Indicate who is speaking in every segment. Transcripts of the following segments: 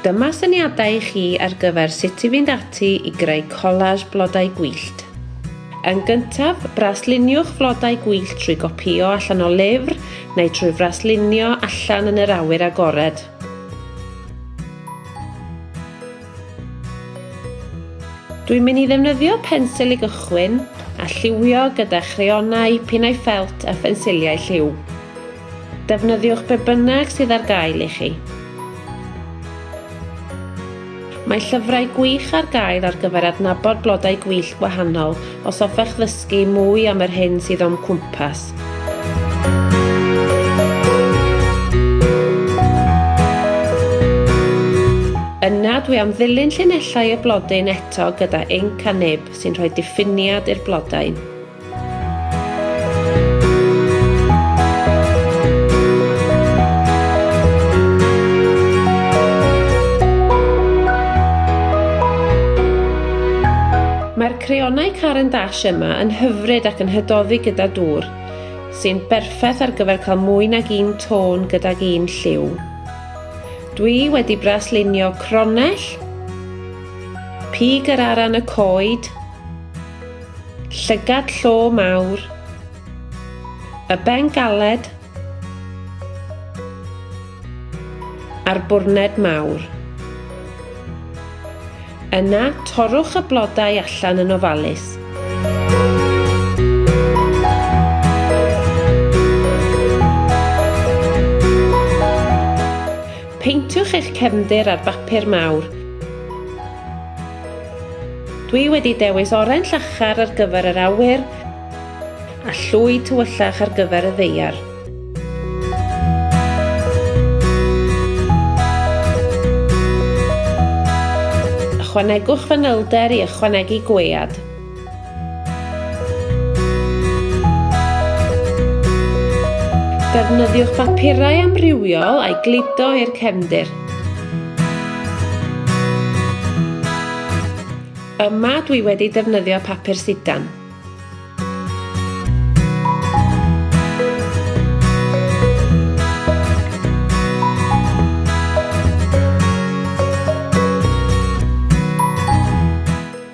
Speaker 1: Dyma syniadau i chi ar gyfer sut i fynd ati i greu collage blodau gwyllt. Yn gyntaf, brasluniwch flodau gwyllt trwy gopïo allan o lyfr neu trwy fraslunio allan yn yr awyr agored. Dwi'n mynd i ddefnyddio pensil i gychwyn a lliwio gyda chrayonau, pinnau ffelt a phensiliau lliw. Defnyddiwch be bynnag sydd ar gael i chi. Mae llyfrau gwych ar gael ar gyfer adnabod blodau gwyllt gwahanol os hoffech ddysgu mwy am yr hyn sydd o'n cwmpas. Yna dwi am ddilyn llinellau y blodyn eto gyda inc a nib sy'n rhoi diffiniad i'r blodau. Mae'r crayonau Caran d'Ache yma yn hyfryd ac yn hydoddi gyda dŵr, sy'n berffaith ar gyfer cael mwy nag un tôn gydag un lliw. Dwi wedi braslunio cronell, pig yr aran y coed, llygad llo mawr, y ben galed, a'r bwrned mawr. Yna, torrwch y blodau allan yn ofalus. Peintiwch eich cefndir ar bapur mawr. Dwi wedi dewis oren llachar ar gyfer yr awyr a llwy tywyllach ar gyfer y ddaear. Ychwanegwch fanylder i ychwanegu gwead. Defnyddiwch bapurau amrywiol a'i gludo i'r cefndir. Yma dwi wedi defnyddio papur sidan.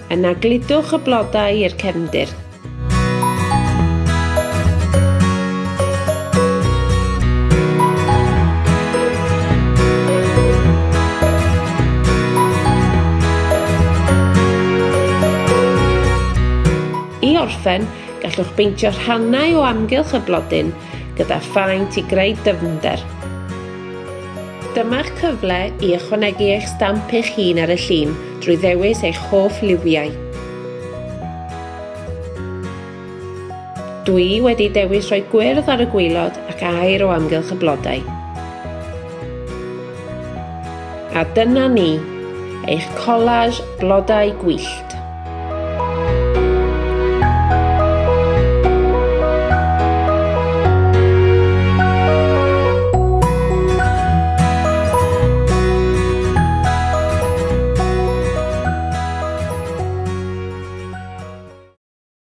Speaker 1: Yna gludwch y blodau i'r cefndir. I orffen, gallwch beintio rhannau o amgylch y blodyn gyda phaint i greu dyfnder. Dyma'ch cyfle i ychwanegu eich stamp eich hun ar y llun drwy ddewis eich hoff liwiau. Dwi wedi dewis rhoi gwyrdd ar y gwaelod ac aur o amgylch y blodau. A dyna ni, eich collage blodau gwyllt.